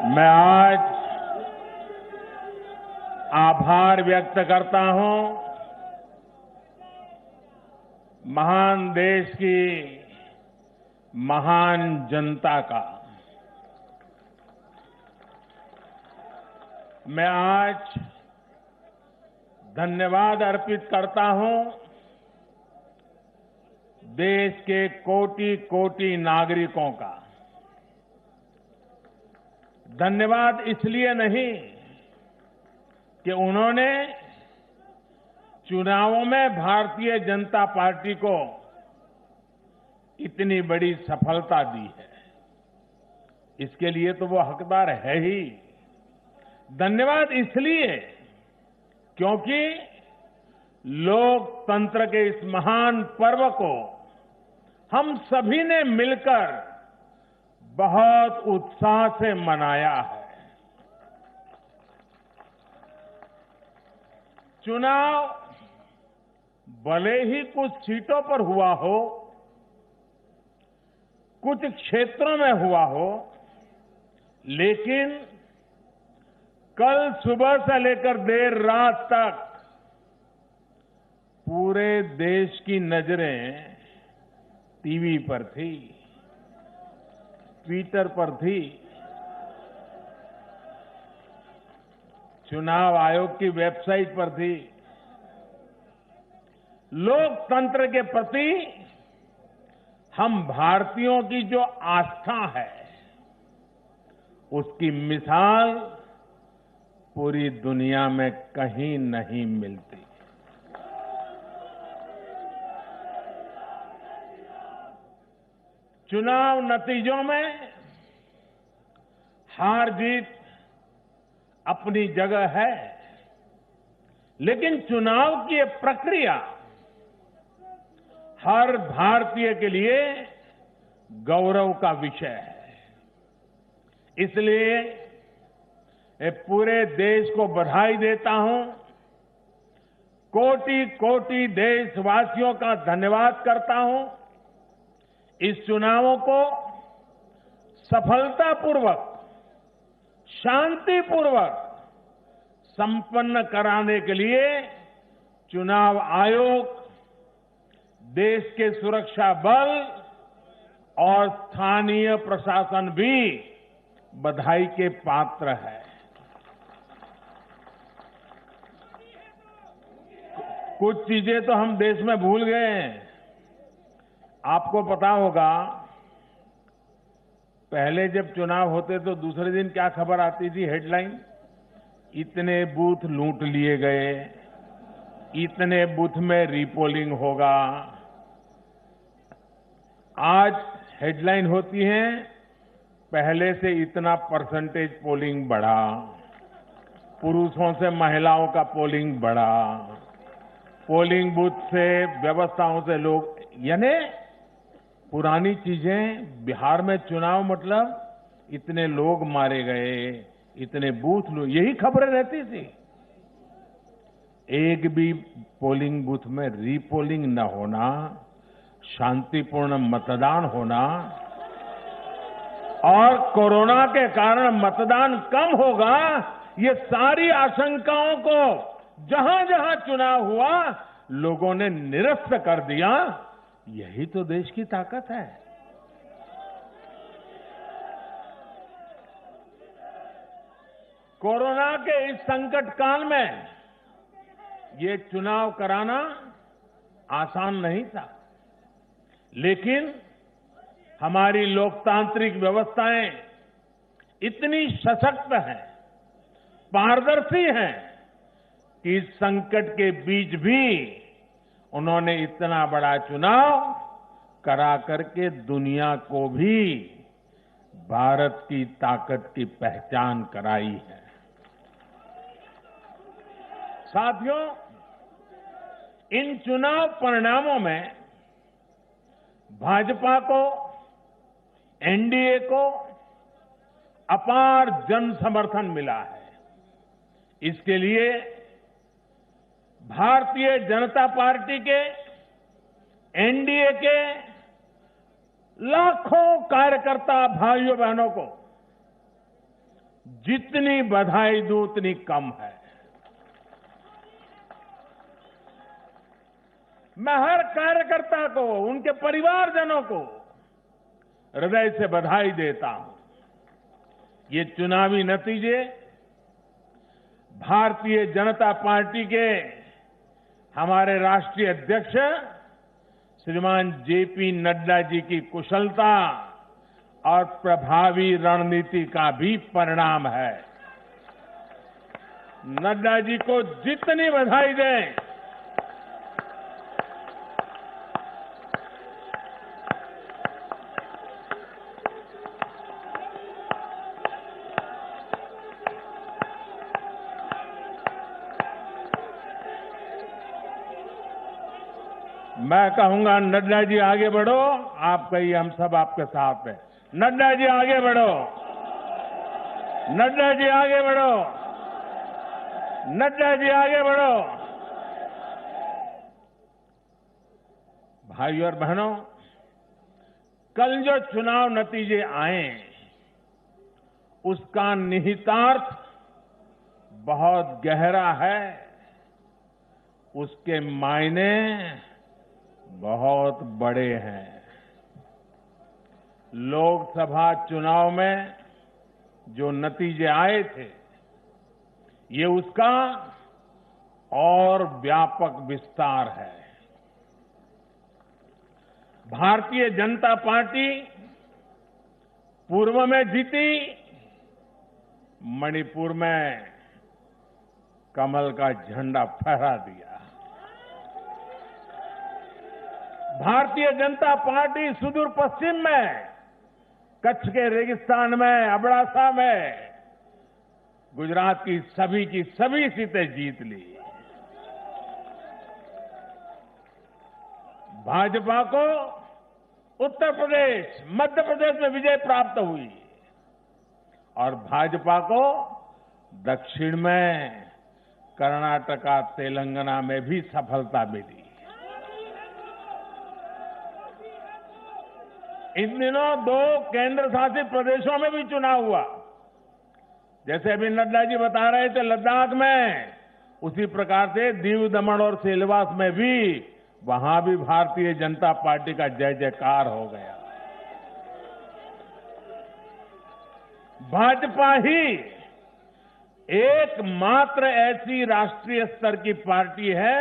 मैं आज आभार व्यक्त करता हूं महान देश की महान जनता का। मैं आज धन्यवाद अर्पित करता हूं देश के कोटि कोटि नागरिकों का। धन्यवाद इसलिए नहीं कि उन्होंने चुनावों में भारतीय जनता पार्टी को इतनी बड़ी सफलता दी है, इसके लिए तो वो हकदार है ही। धन्यवाद इसलिए क्योंकि लोकतंत्र के इस महान पर्व को हम सभी ने मिलकर बहुत उत्साह से मनाया है। चुनाव भले ही कुछ सीटों पर हुआ हो, कुछ क्षेत्रों में हुआ हो, लेकिन कल सुबह से लेकर देर रात तक पूरे देश की नजरें टीवी पर थी, ट्विटर पर थी, चुनाव आयोग की वेबसाइट पर थी। लोकतंत्र के प्रति हम भारतीयों की जो आस्था है, उसकी मिसाल पूरी दुनिया में कहीं नहीं मिलती। चुनाव नतीजों में हार जीत अपनी जगह है, लेकिन चुनाव की ये प्रक्रिया हर भारतीय के लिए गौरव का विषय है। इसलिए मैं पूरे देश को बधाई देता हूं, कोटि कोटि देशवासियों का धन्यवाद करता हूं। इस चुनावों को सफलतापूर्वक, शांतिपूर्वक संपन्न कराने के लिए चुनाव आयोग, देश के सुरक्षा बल और स्थानीय प्रशासन भी बधाई के पात्र है। कुछ चीजें तो हम देश में भूल गए हैं। आपको पता होगा, पहले जब चुनाव होते तो दूसरे दिन क्या खबर आती थी? हेडलाइन, इतने बूथ लूट लिए गए, इतने बूथ में रीपोलिंग होगा। आज हेडलाइन होती है, पहले से इतना परसेंटेज पोलिंग बढ़ा, पुरुषों से महिलाओं का पोलिंग बढ़ा, पोलिंग बूथ से व्यवस्थाओं से लोग, यानी पुरानी चीजें। बिहार में चुनाव मतलब इतने लोग मारे गए, इतने बूथ लोग, यही खबरें रहती थी। एक भी पोलिंग बूथ में रीपोलिंग न होना, शांतिपूर्ण मतदान होना और कोरोना के कारण मतदान कम होगा, ये सारी आशंकाओं को जहां जहां चुनाव हुआ लोगों ने निरस्त कर दिया। यही तो देश की ताकत है। कोरोना के इस संकट काल में ये चुनाव कराना आसान नहीं था, लेकिन हमारी लोकतांत्रिक व्यवस्थाएं इतनी सशक्त हैं, पारदर्शी हैं कि इस संकट के बीच भी उन्होंने इतना बड़ा चुनाव करा करके दुनिया को भी भारत की ताकत की पहचान कराई है। साथियों, इन चुनाव परिणामों में भाजपा को, एनडीए को अपार जन समर्थन मिला है। इसके लिए भारतीय जनता पार्टी के, एनडीए के लाखों कार्यकर्ता भाइयों बहनों को जितनी बधाई दूं उतनी कम है। मैं हर कार्यकर्ता को, उनके परिवारजनों को हृदय से बधाई देता हूं। ये चुनावी नतीजे भारतीय जनता पार्टी के हमारे राष्ट्रीय अध्यक्ष श्रीमान जेपी नड्डा जी की कुशलता और प्रभावी रणनीति का भी परिणाम है। नड्डा जी को जितनी बधाई दें मैं कहूंगा, नड्डा जी आगे बढ़ो, आप कहिए हम सब आपके साथ हैं। नड्डा जी आगे बढ़ो, नड्डा जी आगे बढ़ो, नड्डा जी आगे बढ़ो। भाइयों और बहनों, कल जो चुनाव नतीजे आए उसका निहितार्थ बहुत गहरा है, उसके मायने बहुत बड़े हैं। लोकसभा चुनाव में जो नतीजे आए थे, ये उसका और व्यापक विस्तार है। भारतीय जनता पार्टी पूर्व में जीती, मणिपुर में कमल का झंडा फहरा दिया। भारतीय जनता पार्टी सुदूर पश्चिम में, कच्छ के रेगिस्तान में, अबड़ासा में गुजरात की सभी सीटें जीत ली। भाजपा को उत्तर प्रदेश, मध्य प्रदेश में विजय प्राप्त हुई और भाजपा को दक्षिण में कर्नाटका, तेलंगाना में भी सफलता मिली। इन दिनों 2 केंद्र शासित प्रदेशों में भी चुनाव हुआ। जैसे अभी नड्डा जी बता रहे थे लद्दाख में, उसी प्रकार से दीव, दमन और सिलवास में भी, वहां भी भारतीय जनता पार्टी का जय जयकार हो गया। भाजपा ही एकमात्र ऐसी राष्ट्रीय स्तर की पार्टी है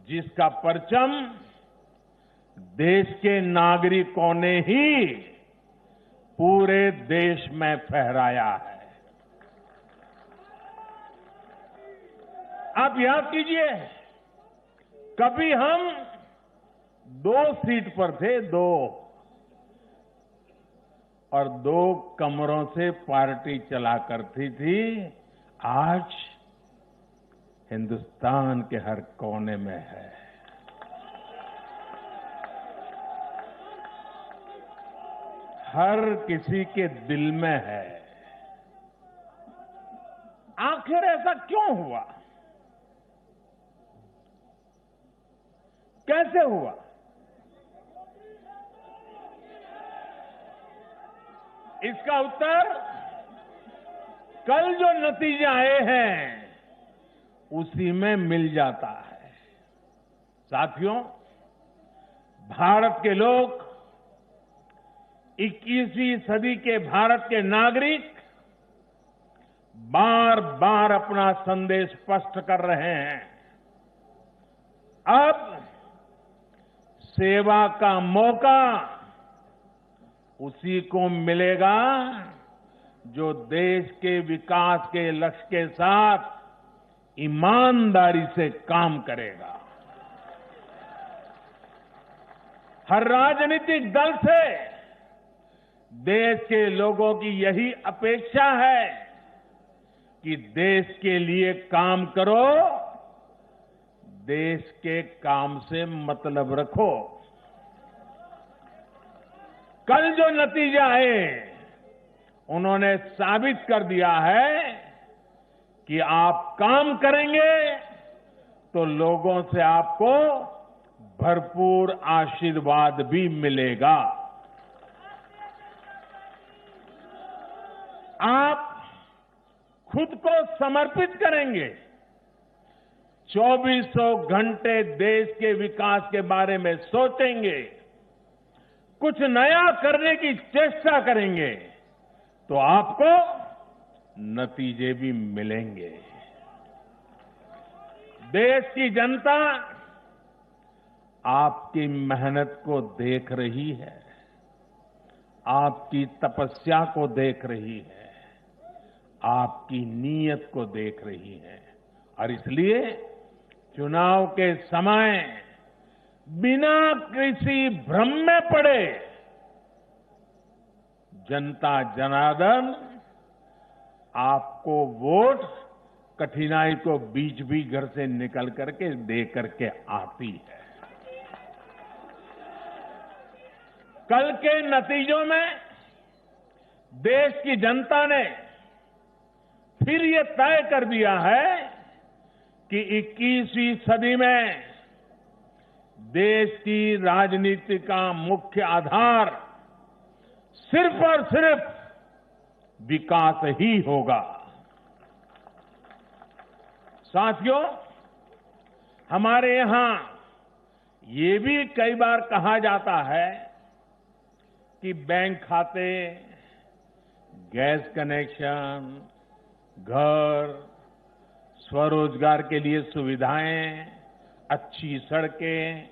जिसका परचम देश के नागरिकों ने ही पूरे देश में फहराया है। आप याद कीजिए, कभी हम 2 सीट पर थे, 2 और 2 कमरों से पार्टी चला करती थी। आज हिंदुस्तान के हर कोने में है। हर किसी के दिल में है। आखिर ऐसा क्यों हुआ? कैसे हुआ? इसका उत्तर कल जो नतीजे आए हैं उसी में मिल जाता है। साथियों, भारत के लोग, 21वीं सदी के भारत के नागरिक बार बार अपना संदेश स्पष्ट कर रहे हैं। अब सेवा का मौका उसी को मिलेगा जो देश के विकास के लक्ष्य के साथ ईमानदारी से काम करेगा। हर राजनीतिक दल से देश के लोगों की यही अपेक्षा है कि देश के लिए काम करो, देश के काम से मतलब रखो। कल जो नतीजे आए उन्होंने साबित कर दिया है कि आप काम करेंगे तो लोगों से आपको भरपूर आशीर्वाद भी मिलेगा। आप खुद को समर्पित करेंगे, 2400 घंटे देश के विकास के बारे में सोचेंगे, कुछ नया करने की चेष्टा करेंगे, तो आपको नतीजे भी मिलेंगे। देश की जनता आपकी मेहनत को देख रही है, आपकी तपस्या को देख रही है, आपकी नीयत को देख रही है और इसलिए चुनाव के समय बिना किसी भ्रम में पड़े जनता जनार्दन आपको वोट कठिनाई को बीच भी घर से निकल करके दे करके आती है। कल के नतीजों में देश की जनता ने फिर ये तय कर दिया है कि 21वीं सदी में देश की राजनीति का मुख्य आधार सिर्फ और सिर्फ विकास ही होगा। साथियों, हमारे यहां ये भी कई बार कहा जाता है कि बैंक खाते, गैस कनेक्शन, घर, स्वरोजगार के लिए सुविधाएं, अच्छी सड़कें,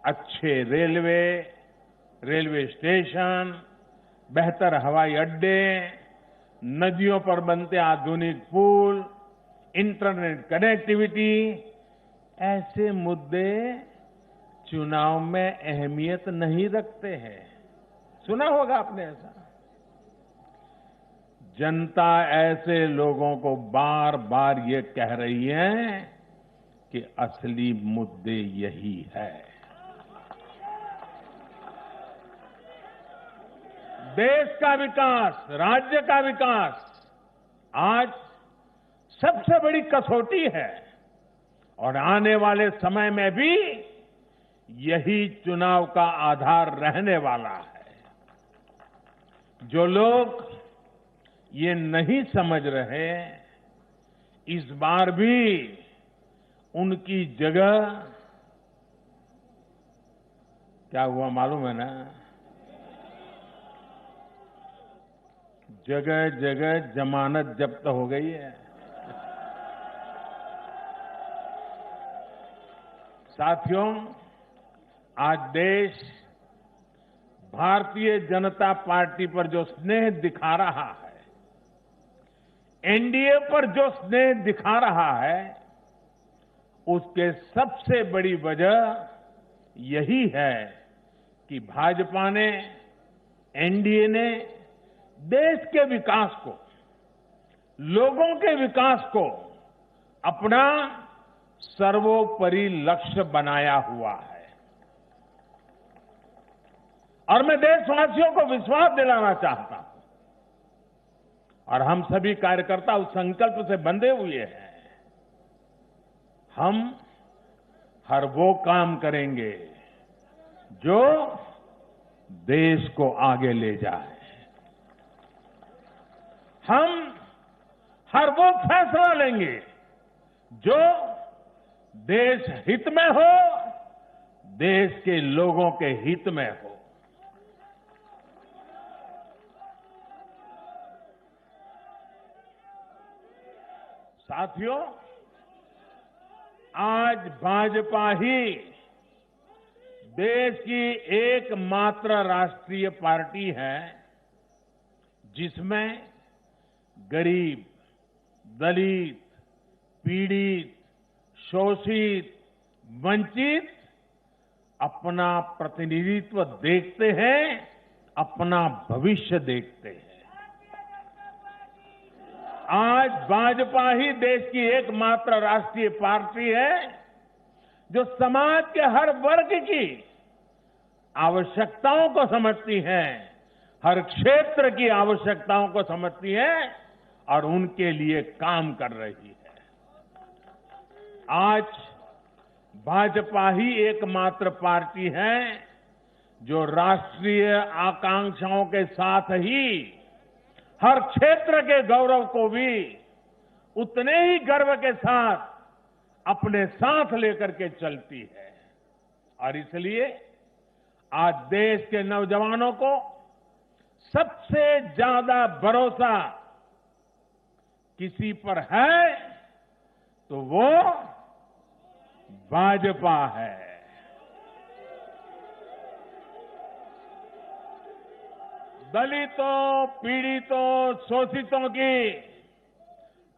अच्छे रेलवे स्टेशन, बेहतर हवाई अड्डे, नदियों पर बनते आधुनिक पुल, इंटरनेट कनेक्टिविटी, ऐसे मुद्दे चुनाव में अहमियत नहीं रखते हैं। सुना होगा आपने ऐसा। जनता ऐसे लोगों को बार बार ये कह रही है कि असली मुद्दे यही है। देश का विकास, राज्य का विकास आज सबसे बड़ी कसौटी है और आने वाले समय में भी यही चुनाव का आधार रहने वाला है। जो लोग ये नहीं समझ रहे, इस बार भी उनकी जगह क्या हुआ मालूम है ना? जगह जगह जमानत जब्त हो गई है। साथियों, आज देश भारतीय जनता पार्टी पर जो स्नेह दिखा रहा है, एनडीए पर जो स्नेह दिखा रहा है, उसके सबसे बड़ी वजह यही है कि भाजपा ने, एनडीए ने देश के विकास को, लोगों के विकास को अपना सर्वोपरि लक्ष्य बनाया हुआ है। और मैं देशवासियों को विश्वास दिलाना चाहता हूं और हम सभी कार्यकर्ता उस संकल्प से बंधे हुए हैं। हम हर वो काम करेंगे जो देश को आगे ले जाए। हम हर वो फैसला लेंगे जो देश हित में हो, देश के लोगों के हित में हो। साथियों, आज भाजपा ही देश की एकमात्र राष्ट्रीय पार्टी है जिसमें गरीब, दलित, पीड़ित, शोषित, वंचित अपना प्रतिनिधित्व देखते हैं, अपना भविष्य देखते हैं। आज भाजपा ही देश की एकमात्र राष्ट्रीय पार्टी है जो समाज के हर वर्ग की आवश्यकताओं को समझती है, हर क्षेत्र की आवश्यकताओं को समझती है और उनके लिए काम कर रही है। आज भाजपा ही एकमात्र पार्टी है जो राष्ट्रीय आकांक्षाओं के साथ ही हर क्षेत्र के गौरव को भी उतने ही गर्व के साथ अपने साथ लेकर के चलती है। और इसलिए आज देश के नौजवानों को सबसे ज्यादा भरोसा किसी पर है तो वो भाजपा है। दलितों, पीड़ितों, शोषितों की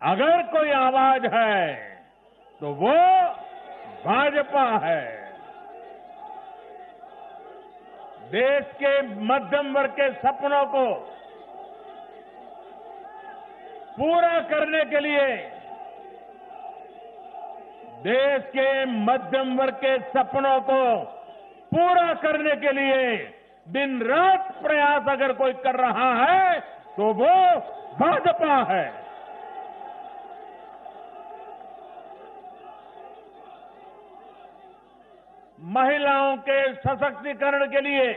अगर कोई आवाज है तो वो भाजपा है। देश के मध्यम वर्ग के सपनों को पूरा करने के लिए, देश के मध्यम वर्ग के सपनों को पूरा करने के लिए दिन रात प्रयास अगर कोई कर रहा है तो वो भाजपा है। महिलाओं के सशक्तिकरण के लिए,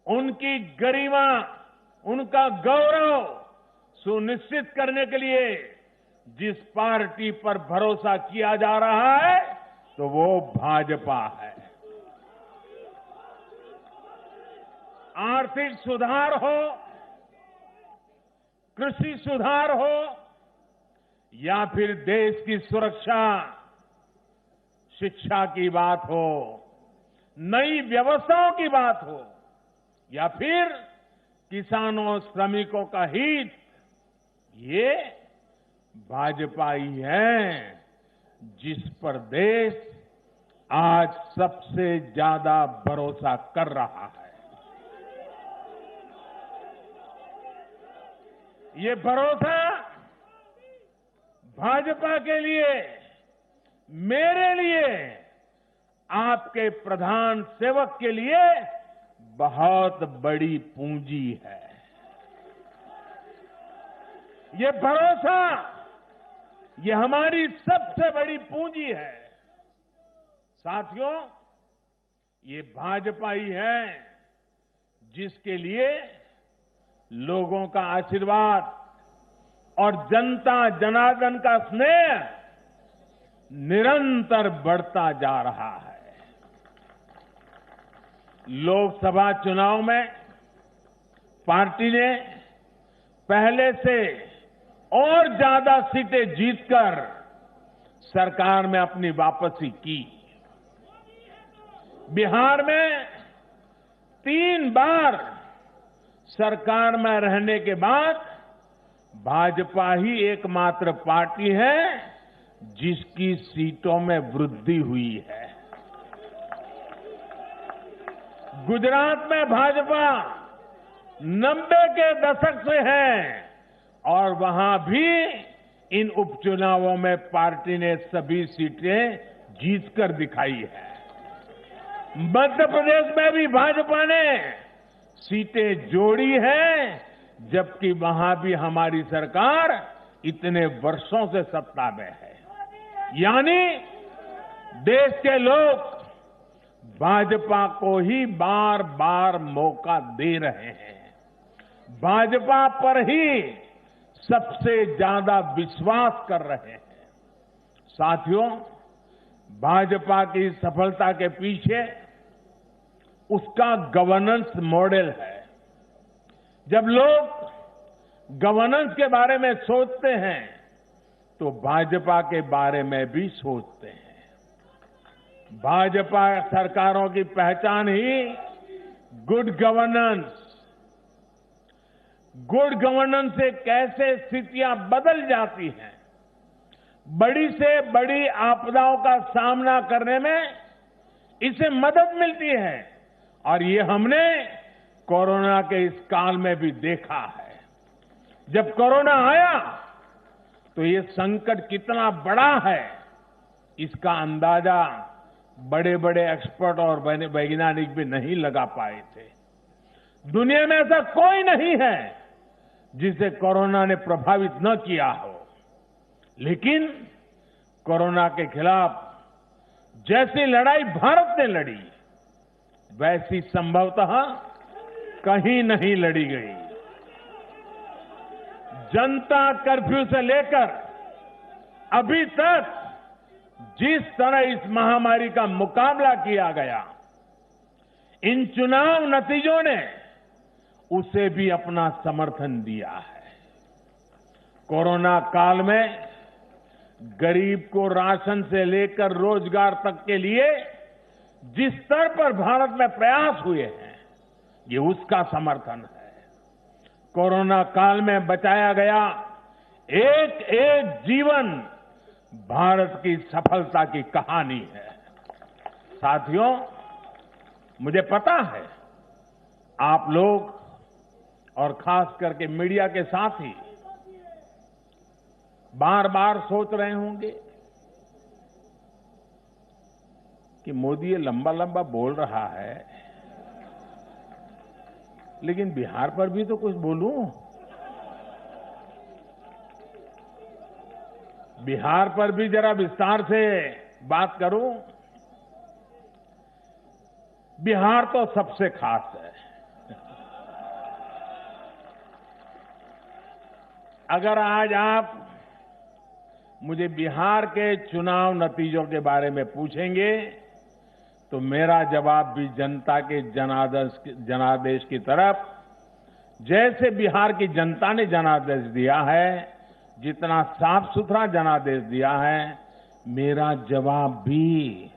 उनकी गरिमा, उनका गौरव सुनिश्चित करने के लिए जिस पार्टी पर भरोसा किया जा रहा है तो वो भाजपा है। आर्थिक सुधार हो, कृषि सुधार हो या फिर देश की सुरक्षा, शिक्षा की बात हो, नई व्यवस्थाओं की बात हो या फिर किसानों, श्रमिकों का हित, ये भाजपा ही है जिस पर देश आज सबसे ज्यादा भरोसा कर रहा है। ये भरोसा भाजपा के लिए, मेरे लिए, आपके प्रधान सेवक के लिए बहुत बड़ी पूंजी है। ये भरोसा, ये हमारी सबसे बड़ी पूंजी है। साथियों, ये भाजपा ही है जिसके लिए लोगों का आशीर्वाद और जनता जनार्दन का स्नेह निरंतर बढ़ता जा रहा है। लोकसभा चुनाव में पार्टी ने पहले से और ज्यादा सीटें जीतकर सरकार में अपनी वापसी की। बिहार में 3 बार सरकार में रहने के बाद भाजपा ही एकमात्र पार्टी है जिसकी सीटों में वृद्धि हुई है। गुजरात में भाजपा 90 के दशक से है और वहां भी इन उपचुनावों में पार्टी ने सभी सीटें जीतकर दिखाई है। मध्य प्रदेश में भी भाजपा ने सीटें जोड़ी है, जबकि वहां भी हमारी सरकार इतने वर्षों से सत्ता में है। यानी देश के लोग भाजपा को ही बार बार मौका दे रहे हैं। भाजपा पर ही सबसे ज्यादा विश्वास कर रहे हैं। साथियों, भाजपा की सफलता के पीछे उसका गवर्नेंस मॉडल है। जब लोग गवर्नेंस के बारे में सोचते हैं तो भाजपा के बारे में भी सोचते हैं। भाजपा सरकारों की पहचान ही गुड गवर्नेंस, गुड गवर्नेंस से कैसे स्थितियां बदल जाती हैं, बड़ी से बड़ी आपदाओं का सामना करने में इसे मदद मिलती है। और ये हमने कोरोना के इस काल में भी देखा है। जब कोरोना आया तो ये संकट कितना बड़ा है, इसका अंदाजा बड़े बड़े एक्सपर्ट और वैज्ञानिक भी नहीं लगा पाए थे। दुनिया में ऐसा कोई नहीं है जिसे कोरोना ने प्रभावित न किया हो। लेकिन कोरोना के खिलाफ जैसी लड़ाई भारत ने लड़ी, वैसी संभवतः कहीं नहीं लड़ी गई। जनता कर्फ्यू से लेकर अभी तक जिस तरह इस महामारी का मुकाबला किया गया, इन चुनाव नतीजों ने उसे भी अपना समर्थन दिया है। कोरोना काल में गरीब को राशन से लेकर रोजगार तक के लिए जिस स्तर पर भारत में प्रयास हुए हैं, ये उसका समर्थन है। कोरोना काल में बचाया गया एक एक जीवन भारत की सफलता की कहानी है। साथियों, मुझे पता है आप लोग और खास करके मीडिया के साथी बार बार सोच रहे होंगे कि मोदी ये लंबा लंबा बोल रहा है, लेकिन बिहार पर भी तो कुछ बोलूं। बिहार पर भी जरा विस्तार से बात करूं। बिहार तो सबसे खास है। अगर आज आप मुझे बिहार के चुनाव नतीजों के बारे में पूछेंगे तो मेरा जवाब भी जनता के जनादेश की तरफ, जैसे बिहार की जनता ने जनादेश दिया है, जितना साफ सुथरा जनादेश दिया है, मेरा जवाब भी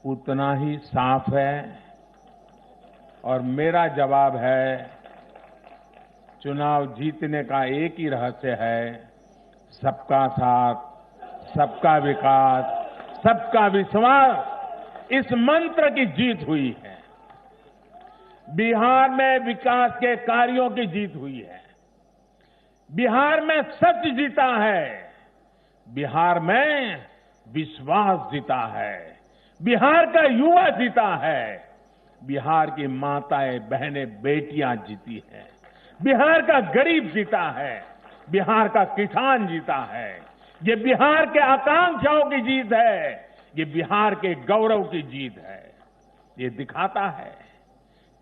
उतना ही साफ है। और मेरा जवाब है, चुनाव जीतने का एक ही रहस्य है, सबका साथ, सबका विकास, सबका विश्वास। इस मंत्र की जीत हुई है। बिहार में विकास के कार्यों की जीत हुई है। बिहार में सच जीता है। बिहार में विश्वास जीता है। बिहार का युवा जीता है। बिहार की माताएं, बहनें, बेटियां जीती हैं। बिहार का गरीब जीता है। बिहार का किसान जीता है। ये बिहार के आकांक्षाओं की जीत है। ये बिहार के गौरव की जीत है। ये दिखाता है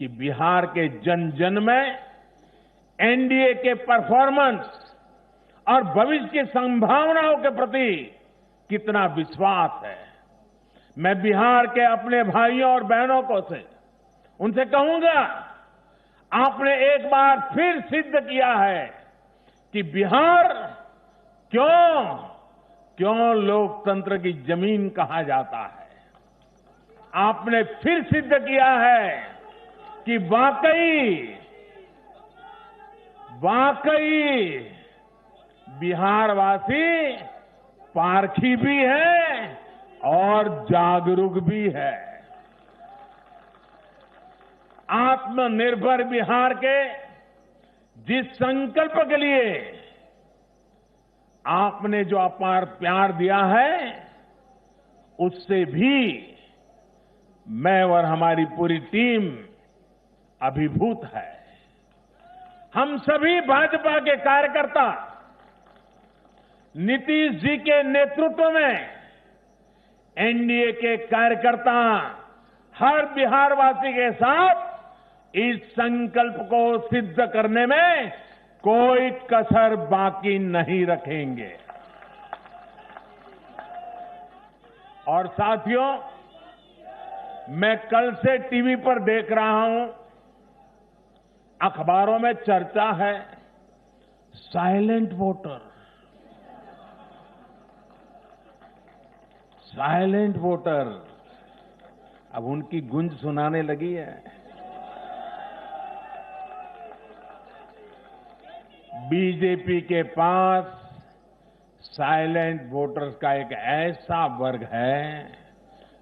कि बिहार के जन जन में एनडीए के परफॉर्मेंस और भविष्य की संभावनाओं के प्रति कितना विश्वास है। मैं बिहार के अपने भाइयों और बहनों को उनसे कहूंगा, आपने एक बार फिर सिद्ध किया है कि बिहार क्यों लोकतंत्र की जमीन कहा जाता है। आपने फिर सिद्ध किया है कि वाकई बिहारवासी पारखी भी है और जागरूक भी है। आत्मनिर्भर बिहार के जिस संकल्प के लिए आपने जो अपार प्यार दिया है, उससे भी मैं और हमारी पूरी टीम अभिभूत है। हम सभी भाजपा के कार्यकर्ता नीतीश जी के नेतृत्व में एनडीए के कार्यकर्ता हर बिहारवासी के साथ इस संकल्प को सिद्ध करने में कोई कसर बाकी नहीं रखेंगे। और साथियों, मैं कल से टीवी पर देख रहा हूं, अखबारों में चर्चा है साइलेंट वोटर। साइलेंट वोटर अब उनकी गूंज सुनाने लगी है। बीजेपी के पास साइलेंट वोटर्स का एक ऐसा वर्ग है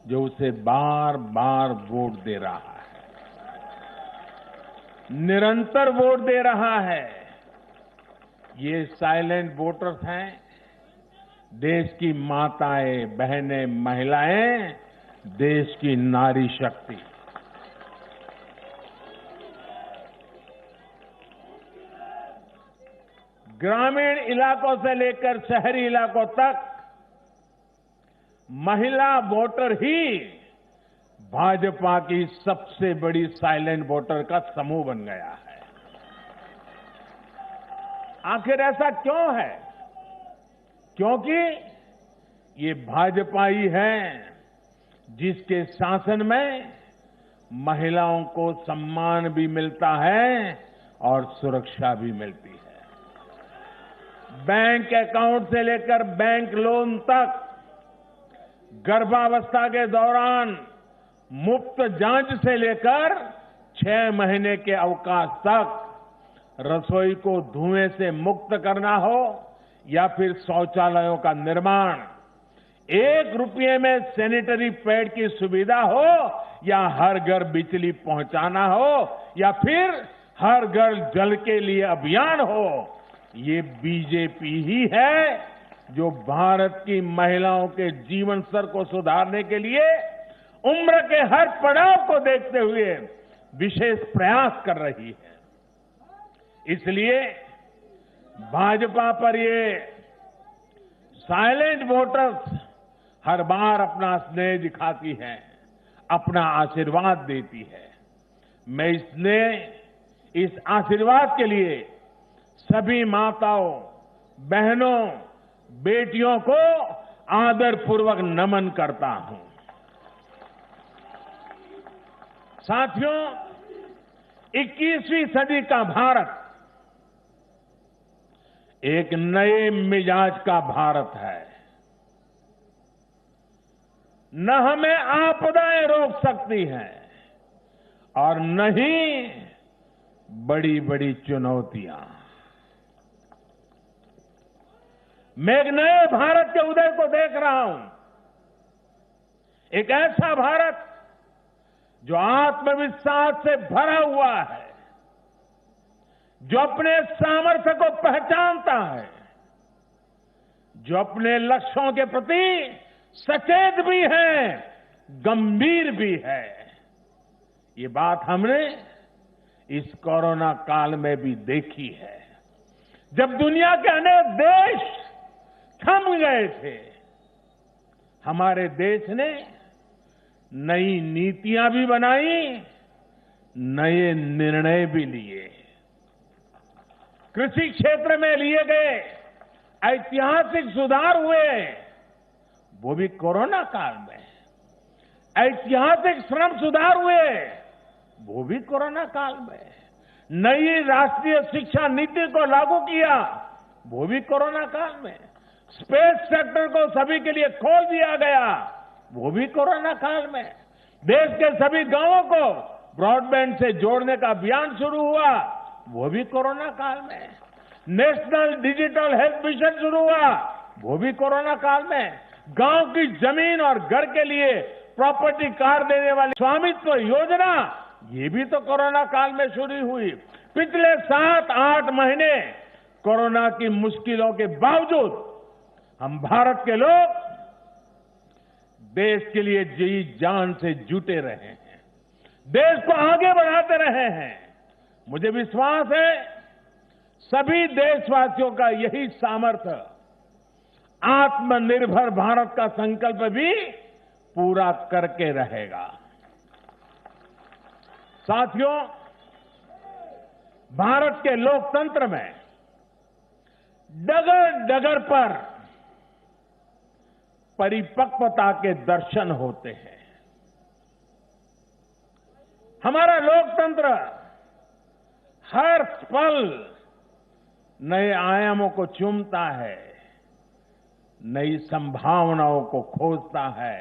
जो उसे बार बार वोट दे रहा है, निरंतर वोट दे रहा है। ये साइलेंट वोटर्स हैं देश की माताएं, बहनें, महिलाएं, देश की नारी शक्ति। ग्रामीण इलाकों से लेकर शहरी इलाकों तक महिला वोटर ही भाजपा की सबसे बड़ी साइलेंट वोटर का समूह बन गया है। आखिर ऐसा क्यों है? क्योंकि ये भाजपा ही है जिसके शासन में महिलाओं को सम्मान भी मिलता है और सुरक्षा भी मिलती है। बैंक अकाउंट से लेकर बैंक लोन तक, गर्भावस्था के दौरान मुफ्त जांच से लेकर 6 महीने के अवकाश तक, रसोई को धुएं से मुक्त करना हो या फिर शौचालयों का निर्माण, 1 रुपये में सैनिटरी पैड की सुविधा हो या हर घर बिजली पहुंचाना हो या फिर हर घर जल के लिए अभियान हो, ये बीजेपी ही है जो भारत की महिलाओं के जीवन स्तर को सुधारने के लिए उम्र के हर पड़ाव को देखते हुए विशेष प्रयास कर रही है। इसलिए भाजपा पर ये साइलेंट वोटर्स हर बार अपना स्नेह दिखाती है, अपना आशीर्वाद देती है। मैं इस आशीर्वाद के लिए सभी माताओं, बहनों, बेटियों को आदरपूर्वक नमन करता हूं। साथियों, 21वीं सदी का भारत एक नए मिजाज का भारत है। न हमें आपदाएं रोक सकती हैं और न ही बड़ी बड़ी चुनौतियां। मैं एक नए भारत के उदय को देख रहा हूं, एक ऐसा भारत जो आत्मविश्वास से भरा हुआ है, जो अपने सामर्थ्य को पहचानता है, जो अपने लक्ष्यों के प्रति सचेत भी है, गंभीर भी है। ये बात हमने इस कोरोना काल में भी देखी है, जब दुनिया के अनेक देश थम गए थे। हमारे देश ने नई नीतियां भी बनाई, नए निर्णय भी लिए। कृषि क्षेत्र में लिए गए ऐतिहासिक सुधार हुए, वो भी कोरोना काल में। ऐतिहासिक श्रम सुधार हुए, वो भी कोरोना काल में। नई राष्ट्रीय शिक्षा नीति को लागू किया, वो भी कोरोना काल में। स्पेस सेक्टर को सभी के लिए खोल दिया गया, वो भी कोरोना काल में। देश के सभी गांवों को ब्रॉडबैंड से जोड़ने का अभियान शुरू हुआ, वो भी कोरोना काल में। नेशनल डिजिटल हेल्थ मिशन शुरू हुआ, वो भी कोरोना काल में। गांव की जमीन और घर के लिए प्रॉपर्टी कार्ड देने वाली स्वामित्व योजना, ये भी तो कोरोना काल में शुरू हुई। पिछले 7-8 महीने कोरोना की मुश्किलों के बावजूद हम भारत के लोग देश के लिए जी जान से जुटे रहे हैं, देश को आगे बढ़ाते रहे हैं। मुझे विश्वास है सभी देशवासियों का यही सामर्थ्य आत्मनिर्भर भारत का संकल्प भी पूरा करके रहेगा। साथियों, भारत के लोकतंत्र में डगर डगर पर परिपक्वता के दर्शन होते हैं। हमारा लोकतंत्र हर पल नए आयामों को चूमता है, नई संभावनाओं को खोजता है,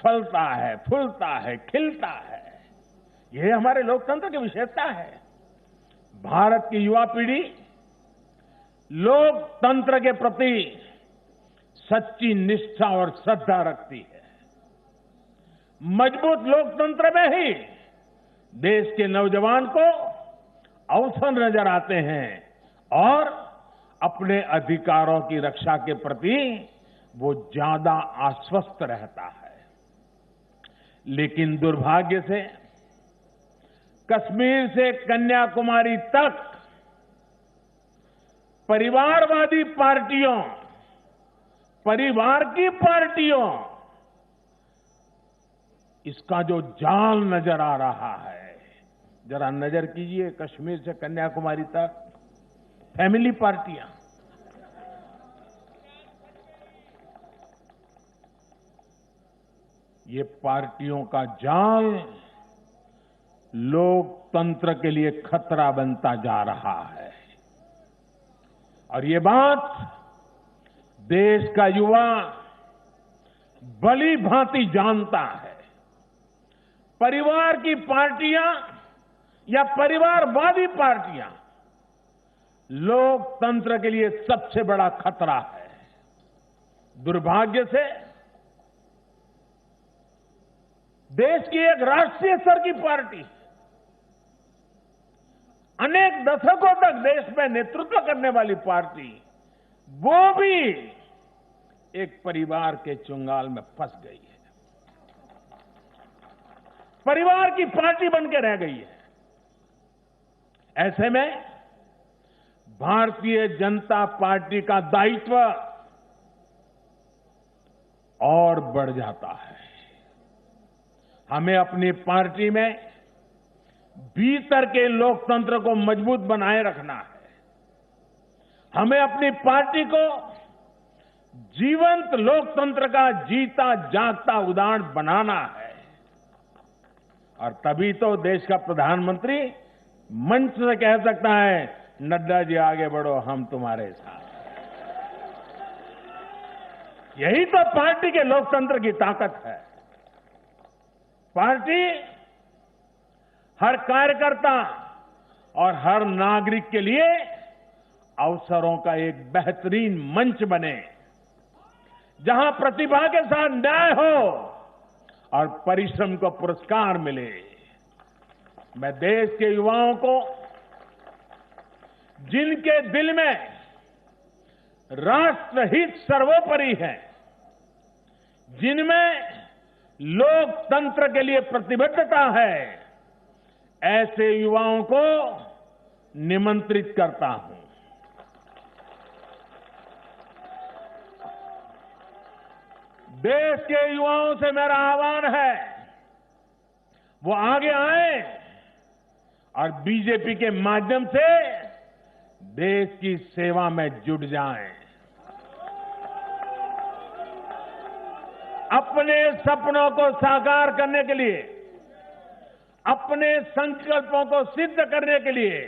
फलता है, फूलता है, खिलता है। यह हमारे लोकतंत्र की विशेषता है। भारत की युवा पीढ़ी लोकतंत्र के प्रति सच्ची निष्ठा और श्रद्धा रखती है। मजबूत लोकतंत्र में ही देश के नौजवान को अवसर नजर आते हैं और अपने अधिकारों की रक्षा के प्रति वो ज्यादा आश्वस्त रहता है। लेकिन दुर्भाग्य से कश्मीर से कन्याकुमारी तक परिवारवादी पार्टियों, परिवार की पार्टियों, इसका जो जाल नजर आ रहा है, जरा नजर कीजिए कश्मीर से कन्याकुमारी तक। फैमिली पार्टियां। ये पार्टियों का जाल लोकतंत्र के लिए खतरा बनता जा रहा है और ये बात देश का युवा भली भांति जानता है। परिवार की पार्टियां या परिवारवादी पार्टियां लोकतंत्र के लिए सबसे बड़ा खतरा है। दुर्भाग्य से देश की एक राष्ट्रीय स्तर की पार्टी अनेक दशकों तक देश में नेतृत्व करने वाली पार्टी, वो भी एक परिवार के चुंगाल में फंस गई है, परिवार की पार्टी बन के रह गई है। ऐसे में भारतीय जनता पार्टी का दायित्व और बढ़ जाता है। हमें अपनी पार्टी में भीतर के लोकतंत्र को मजबूत बनाए रखना है। हमें अपनी पार्टी को जीवंत लोकतंत्र का जीता जागता उदाहरण बनाना है और तभी तो देश का प्रधानमंत्री मंच से कह सकता है, नड्डा जी आगे बढ़ो, हम तुम्हारे साथ। यही तो पार्टी के लोकतंत्र की ताकत है। पार्टी हर कार्यकर्ता और हर नागरिक के लिए अवसरों का एक बेहतरीन मंच बने, जहां प्रतिभा के साथ न्याय हो और परिश्रम को पुरस्कार मिले। मैं देश के युवाओं को, जिनके दिल में राष्ट्रहित सर्वोपरि है, जिनमें लोकतंत्र के लिए प्रतिबद्धता है, ऐसे युवाओं को निमंत्रित करता हूं। देश के युवाओं से मेरा आह्वान है, वो आगे आए और बीजेपी के माध्यम से देश की सेवा में जुट जाएं। अपने सपनों को साकार करने के लिए, अपने संकल्पों को सिद्ध करने के लिए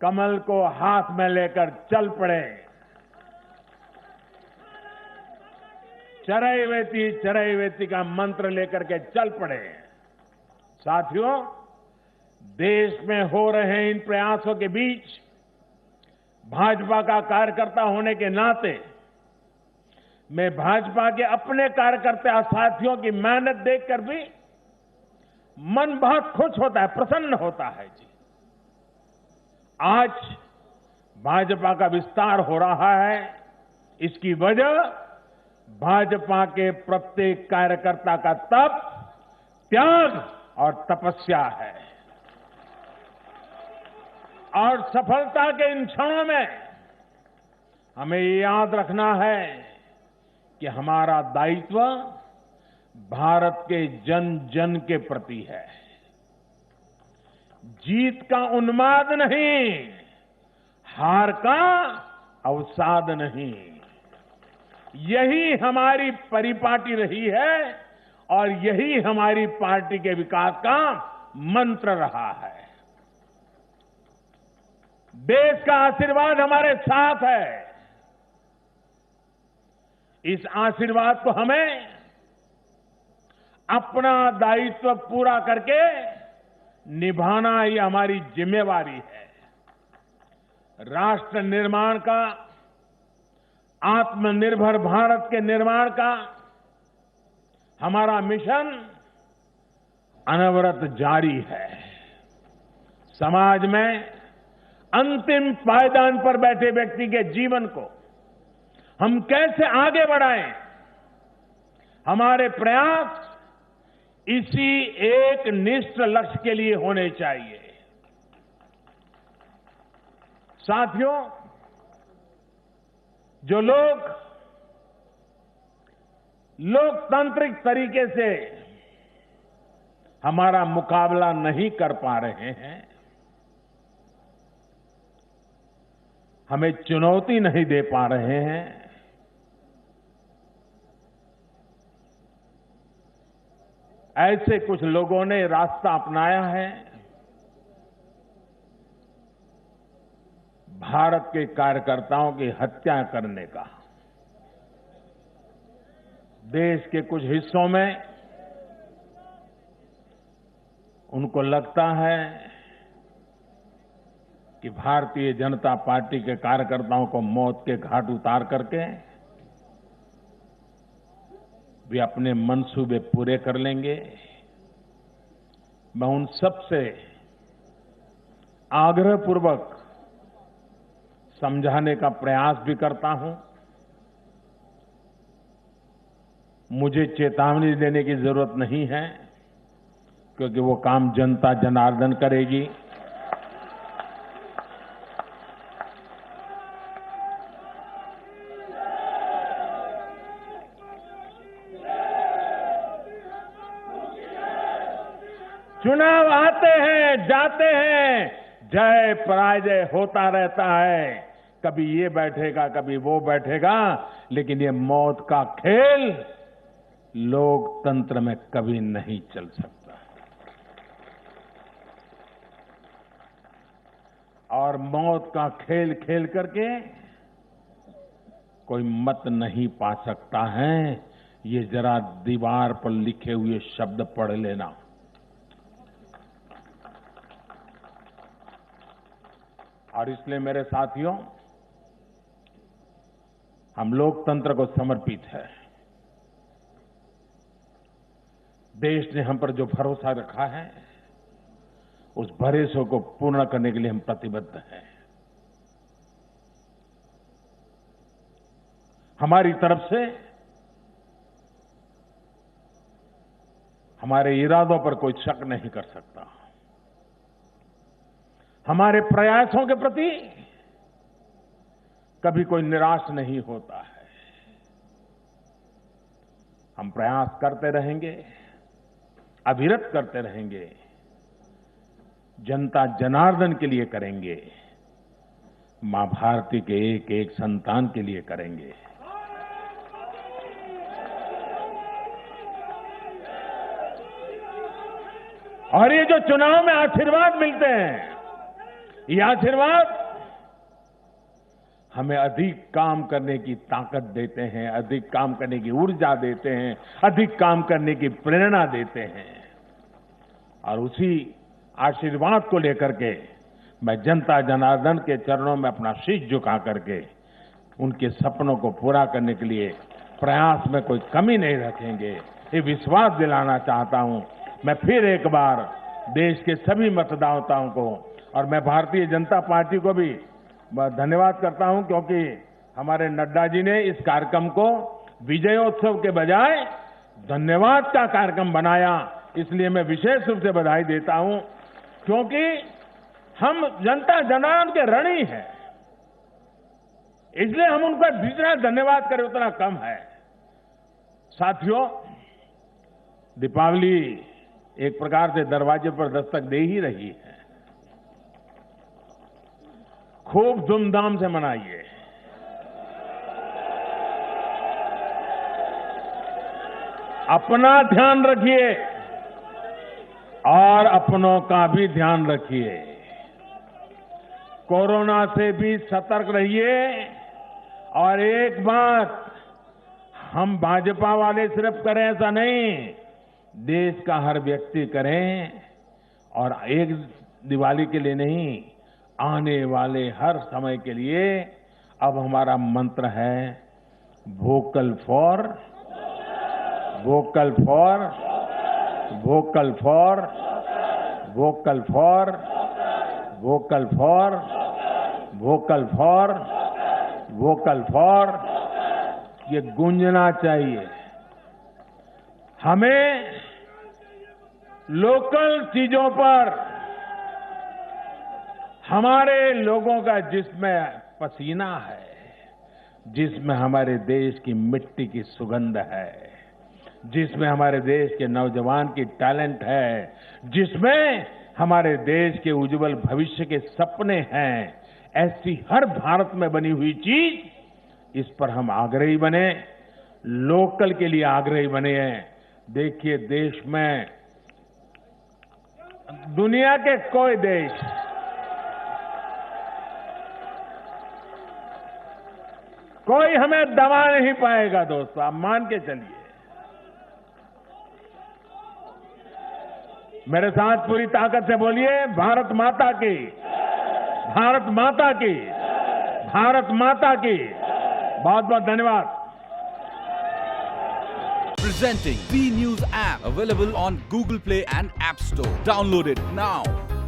कमल को हाथ में लेकर चल पड़े। चरैवेति का मंत्र लेकर के चल पड़े। साथियों, देश में हो रहे इन प्रयासों के बीच भाजपा का कार्यकर्ता होने के नाते मैं भाजपा के अपने कार्यकर्ता साथियों की मेहनत देखकर भी मन बहुत खुश होता है, प्रसन्न होता है जी। आज भाजपा का विस्तार हो रहा है, इसकी वजह भाजपा के प्रत्येक कार्यकर्ता का तप, त्याग और तपस्या है। और सफलता के इन क्षणों में हमें ये याद रखना है कि हमारा दायित्व भारत के जन जन के प्रति है। जीत का उन्माद नहीं, हार का अवसाद नहीं। यही हमारी परिपाटी रही है और यही हमारी पार्टी के विकास का मंत्र रहा है। देश का आशीर्वाद हमारे साथ है। इस आशीर्वाद को हमें अपना दायित्व पूरा करके निभाना ही हमारी जिम्मेवारी है। राष्ट्र निर्माण का, आत्मनिर्भर भारत के निर्माण का हमारा मिशन अनवरत जारी है। समाज में अंतिम पायदान पर बैठे व्यक्ति के जीवन को हम कैसे आगे बढ़ाएं, हमारे प्रयास इसी एक निष्ठ लक्ष्य के लिए होने चाहिए। साथियों, जो लोग लोकतांत्रिक तरीके से हमारा मुकाबला नहीं कर पा रहे हैं, हमें चुनौती नहीं दे पा रहे हैं, ऐसे कुछ लोगों ने रास्ता अपनाया है भारत के कार्यकर्ताओं की हत्या करने का। देश के कुछ हिस्सों में उनको लगता है कि भारतीय जनता पार्टी के कार्यकर्ताओं को मौत के घाट उतार करके वे अपने मंसूबे पूरे कर लेंगे। मैं उन सब से आग्रहपूर्वक समझाने का प्रयास भी करता हूं। मुझे चेतावनी देने की जरूरत नहीं है, क्योंकि वो काम जनता जनार्दन करेगी। चुनाव आते हैं, जाते हैं, जय पराजय होता रहता है। कभी ये बैठेगा, कभी वो बैठेगा, लेकिन ये मौत का खेल लोकतंत्र में कभी नहीं चल सकता। और मौत का खेल खेल करके कोई मत नहीं पा सकता है। ये जरा दीवार पर लिखे हुए शब्द पढ़ लेना। और इसलिए मेरे साथियों, हम लोकतंत्र को समर्पित है। देश ने हम पर जो भरोसा रखा है, उस भरोसे को पूर्ण करने के लिए हम प्रतिबद्ध हैं। हमारी तरफ से हमारे इरादों पर कोई शक नहीं कर सकता। हमारे प्रयासों के प्रति कभी कोई निराश नहीं होता है। हम प्रयास करते रहेंगे, अविरत करते रहेंगे, जनता जनार्दन के लिए करेंगे, मां भारती के एक एक संतान के लिए करेंगे। और ये जो चुनाव में आशीर्वाद मिलते हैं, ये आशीर्वाद हमें अधिक काम करने की ताकत देते हैं, अधिक काम करने की ऊर्जा देते हैं, अधिक काम करने की प्रेरणा देते हैं। और उसी आशीर्वाद को लेकर के मैं जनता जनार्दन के चरणों में अपना शीश झुका करके उनके सपनों को पूरा करने के लिए प्रयास में कोई कमी नहीं रखेंगे, ये विश्वास दिलाना चाहता हूं। मैं फिर एक बार देश के सभी मतदाताओं को और मैं भारतीय जनता पार्टी को भी धन्यवाद करता हूं, क्योंकि हमारे नड्डा जी ने इस कार्यक्रम को विजयोत्सव के बजाय धन्यवाद का कार्यक्रम बनाया। इसलिए मैं विशेष रूप से बधाई देता हूं, क्योंकि हम जनता जनार्दन के ऋणी हैं। इसलिए हम उनका जितना धन्यवाद करें उतना कम है। साथियों, दीपावली एक प्रकार से दरवाजे पर दस्तक दे ही रही है। खूब धूमधाम से मनाइए। अपना ध्यान रखिए और अपनों का भी ध्यान रखिए। कोरोना से भी सतर्क रहिए। और एक बात हम भाजपा वाले सिर्फ करें ऐसा नहीं, देश का हर व्यक्ति करें। और एक दिवाली के लिए नहीं, आने वाले हर समय के लिए अब हमारा मंत्र है vocal for vocal for vocal for vocal for vocal for vocal for vocal for, ये गूंजना चाहिए। हमें लोकल चीजों पर हमारे लोगों का जिसमें पसीना है, जिसमें हमारे देश की मिट्टी की सुगंध है, जिसमें हमारे देश के नौजवान की टैलेंट है, जिसमें हमारे देश के उज्जवल भविष्य के सपने हैं, ऐसी हर भारत में बनी हुई चीज, इस पर हम आग्रही बने, लोकल के लिए आग्रही बने हैं। देखिए, देश में दुनिया के कोई देश कोई हमें दबा नहीं पाएगा दोस्तों, आप मान के चलिए। मेरे साथ पूरी ताकत से बोलिए, भारत माता की, भारत माता की, भारत माता की। बहुत बहुत धन्यवाद। Presenting B News app, available on Google Play and App Store. Download it now.